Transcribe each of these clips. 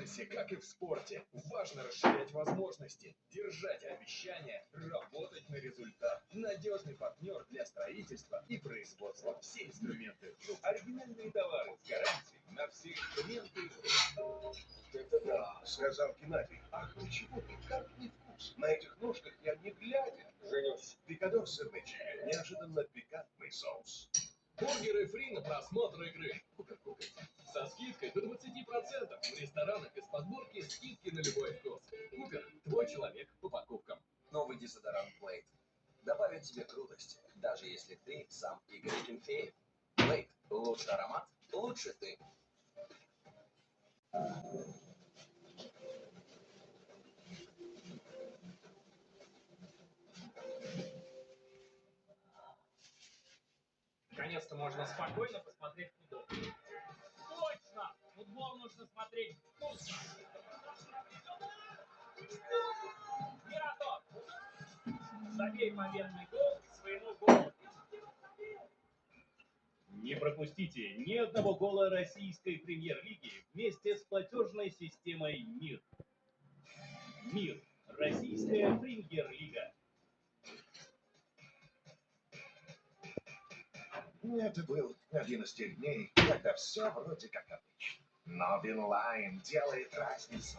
бизнесе, как и в спорте, важно расширять возможности, держать обещания, работать на результат. Надежный партнер для строительства и производства. Все инструменты. Оригинальные товары с гарантией на все инструменты. Это да, сказал Геннадий. Ах, ничего, пикантный вкус. На этих ножках я не глядя женюсь. Пикадор сырный чили. Неожиданно пикантный соус. Бургеры фри на просмотр игры. Купер. Со скидкой до 20%. В ресторанах из подборки скидки на любой вкус. Купер. Твой человек по покупкам. Новый дезодорант Blade добавит тебе крутости, даже если ты сам Игорь Кенфеев. Blade. Лучший аромат, лучше ты. Наконец-то можно спокойно посмотреть футбол. Точно! Футбол нужно смотреть вкусно. Миратов! Забей победный гол своему голу. Не пропустите ни одного гола российской премьер-лиги вместе с платежной системой МИР. МИР. Российская премьер-лига. Это был один из тех дней, когда все вроде как обычно. Но Винлайн делает разницу.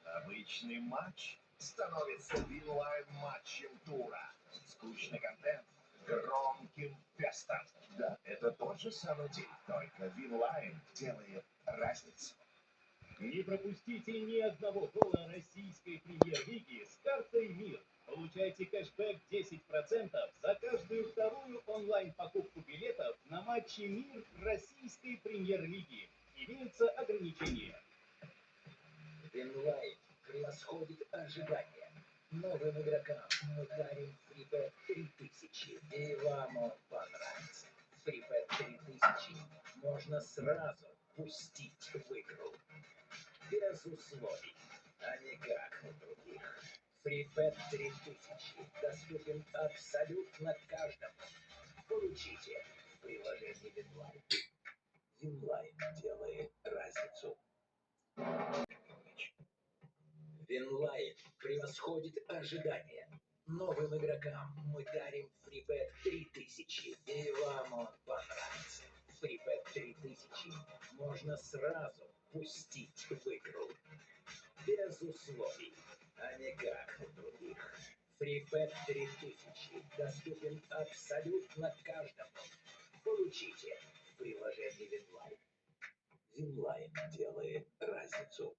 Обычный матч становится Винлайн матчем тура. Скучный контент громким фестом. Да, это тот же самый день, только Винлайн делает разницу. Не пропустите ни одного гола российской премьер-лиги с картой МИР. Получайте кэшбэк 10% за каждую вторую онлайн-покупку билетов на матчи МИР российской премьер-лиги. Имеются ограничения. Винлайн превосходит ожидания. Новым игрокам мы дарим фрипэт 3000, и вам он понравится. Фрипэт 3000 можно сразу пустить в игру. Без условий, а не как у других. Фрипэт 3000 доступен абсолютно каждому. Получите в приложении Винлайн. Винлайн делает разницу. Винлайн превосходит ожидания. Новым игрокам мы дарим фрипэт 3000, и вам он понравится. Фрипэт 3000 можно сразу пустить в игру. Без условий, а не как у других. Фрипэт 3000 доступен абсолютно каждому. Получите в приложении Винлайн. Винлайн делает разницу.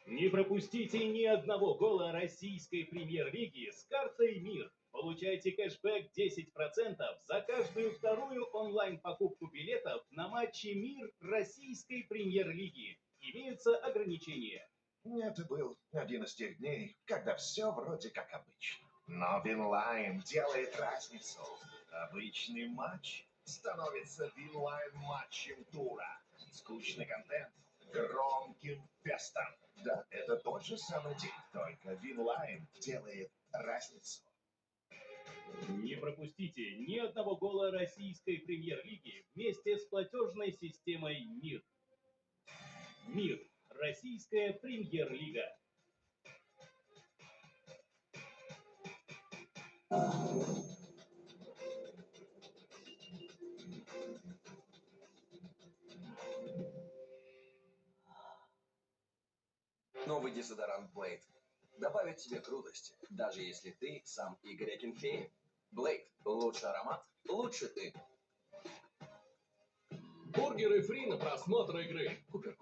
Не пропустите ни одного гола российской премьер-лиги с картой МИР. Получайте кэшбэк 10% за каждую вторую онлайн-покупку билетов на матчи МИР российской премьер-лиги. Имеются ограничения. Это был один из тех дней, когда все вроде как обычно. Но Винлайн делает разницу. Обычный матч становится Винлайн матчем тура. Скучный контент громким фестом. Да, это тот же самый день, только Винлайн делает разницу. Не пропустите ни одного гола российской премьер-лиги вместе с платежной системой МИР. МИР. Российская премьер-лига. Новый дезодорант Blade добавит тебе крутости, даже если ты сам Игорь Кенфеев. Blade. Лучший аромат, лучше ты. Бургеры фри на просмотр игры. Купер.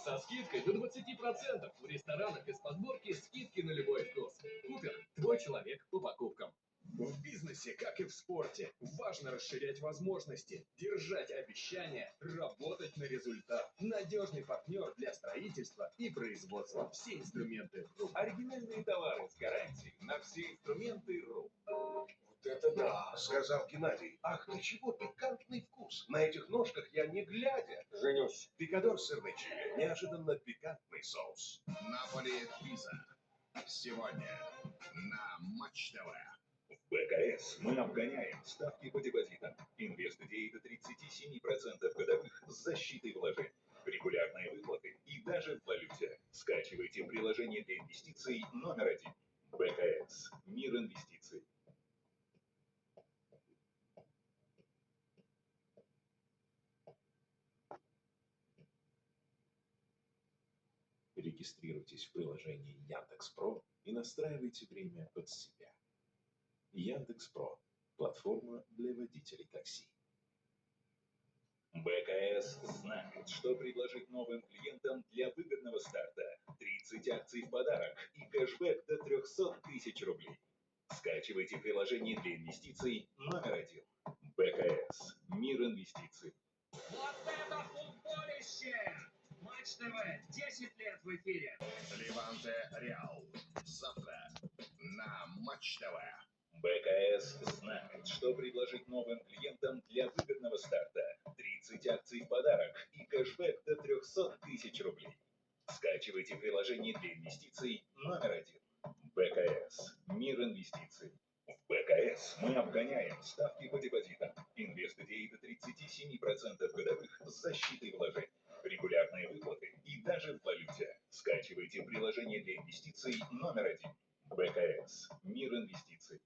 Со скидкой до 20%. В ресторанах из подборки скидки на любой вкус. Купер. Твой человек по покупкам. В бизнесе, как и в спорте, важно расширять возможности, держать обещания, работать на результат. Надежный партнер для строительства и производства. Все инструменты. Оригинальные товары с гарантией на все инструменты. Вот это да, сказал Геннадий. Ах, ничего, пикантный вкус. На этих ножках я не глядя женюсь. Пикадор сырный чили. Неожиданно пикантный соус. Наполи Пиза. Сегодня на Матч ТВ. В БКС мы обгоняем ставки по депозитам. Инвест-идеи до 37% годовых с защитой вложений. Регулярные выплаты и даже в валюте. приложение для инвестиций номер один. БКС. Мир инвестиций. Регистрируйтесь в приложении Яндекс.Про и настраивайте время под себя. Яндекс.Про. Платформа для водителей такси. БКС знает, что предложить новым клиентам для выгодного старта. 30 акций в подарок и кэшбэк до 300 тысяч рублей. Скачивайте приложение для инвестиций номер один. БКС. Мир инвестиций. Вот это футболище! Матч ТВ, 10 лет в эфире. Леванте Реал. Завтра на Матч ТВ. БКС знает, что предложить новым клиентам для выгодного старта. 30 акций в подарок и кэшбэк до 300 тысяч рублей. Скачивайте приложение для инвестиций номер один. БКС. Мир инвестиций. В БКС мы обгоняем ставки по депозитам. Инвест-идеи до 37% годовых с защитой вложений. Регулярные выплаты и даже в валюте. Скачивайте приложение для инвестиций номер один. БКС. Мир инвестиций.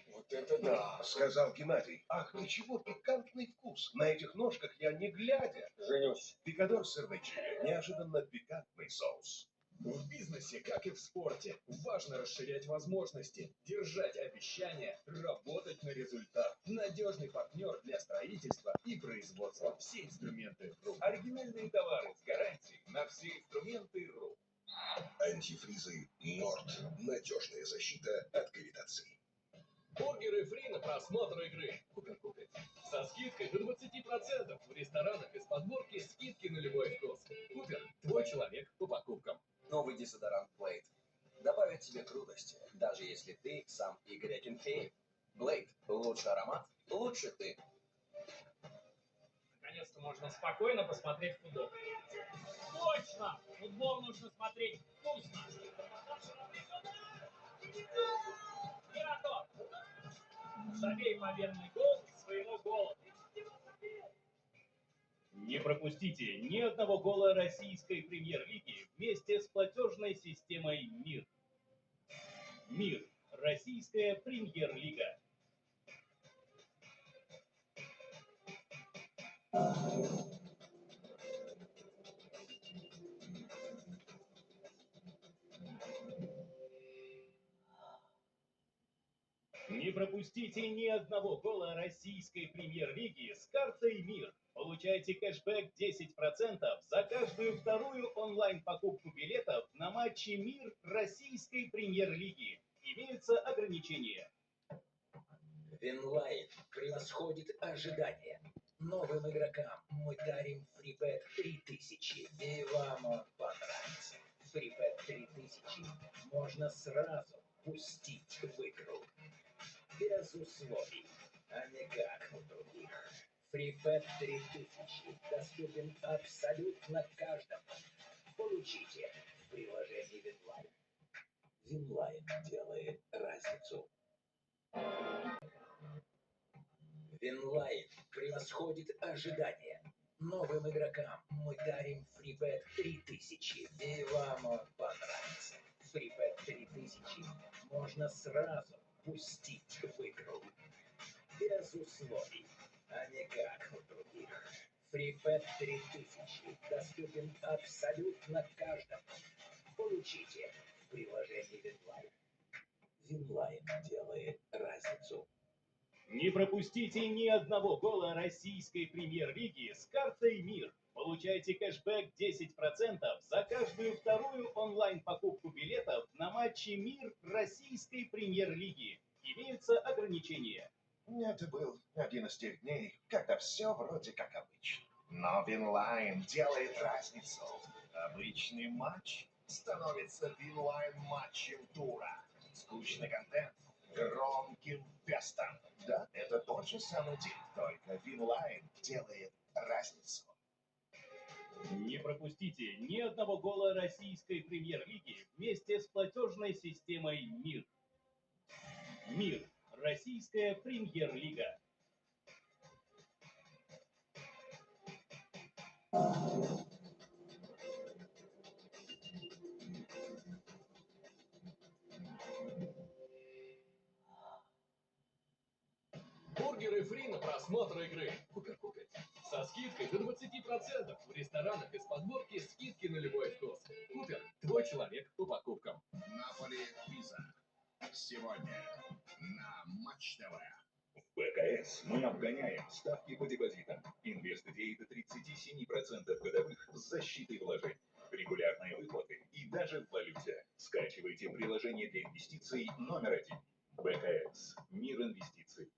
Вот это да, сказал Геннадий. Ах, ничего, пикантный вкус. На этих ножках я не глядя. Женюсь. Пикадор сырный чили. Неожиданно пикантный соус. В бизнесе, как и в спорте, важно расширять возможности, держать обещания, работать на результат. Надежный партнер для строительства и производства. Все инструменты РУ. Оригинальные товары с гарантией на все инструменты РУ. Антифризы Норд. Надежная защита от кавитаций. Бургеры фри на просмотр игры. Купер. Со скидкой до 20% в ресторанах из подборки скидки на любой вкус. Купер. Твой человек по покупкам. Новый дезодорант Blade добавит тебе крутости, даже если ты сам Игорь Акинфеев. Blade. Лучший аромат, лучше ты. Наконец-то можно спокойно посмотреть футбол. Точно! Футбол нужно смотреть вкусно. Миратор! Забей победный гол своему голу. Не пропустите ни одного гола российской премьер-лиги вместе с платежной системой МИР. МИР. Российская премьер-лига. Не пропустите ни одного гола российской премьер-лиги с картой МИР. Получайте кэшбэк 10% за каждую вторую онлайн-покупку билетов на матчи МИР российской премьер-лиги. Имеются ограничения. Винлайн превосходит ожидания. Новым игрокам мы дарим фрибет 3000, и вам он понравится. Фрибет 3000 можно сразу пустить в игру. Без условий, а не как у других. Фрибет 3000 доступен абсолютно каждому. Получите в приложении Винлайн. Винлайн делает разницу. Винлайн превосходит ожидания. Новым игрокам мы дарим фрибет 3000, и вам он понравится. Фрибет 3000 можно сразу пустить в игру. Без условий, а не как у других. Фрибет 3000 доступен абсолютно каждому. Получите в приложении Винлайн. Винлайн делает разницу. Не пропустите ни одного гола российской премьер-лиги с картой МИР. Получайте кэшбэк 10% за каждую вторую онлайн-покупку билетов на матчи МИР российской премьер-лиги. Имеются ограничения. Это был один из тех дней, когда все вроде как обычно. Но Винлайн делает разницу. Обычный матч становится Винлайн матчем тура. Скучный контент громким фестом. Да, это тот же самый день, только Винлайн делает разницу. Не пропустите ни одного гола российской премьер-лиги вместе с платежной системой МИР. МИР. Российская премьер-лига. Купи фри на просмотр игры. Купер купит. Со скидкой до 20%. В ресторанах из подборки скидки на любой вкус. Купер. Твой человек по покупкам. Наполи Пиза. Сегодня на Матч ТВ. В БКС мы обгоняем ставки по депозитам. Инвест-идеи до 37% годовых с защитой вложений. Регулярные выплаты и даже в валюте. Скачивайте приложение для инвестиций номер 1. БКС. Мир инвестиций.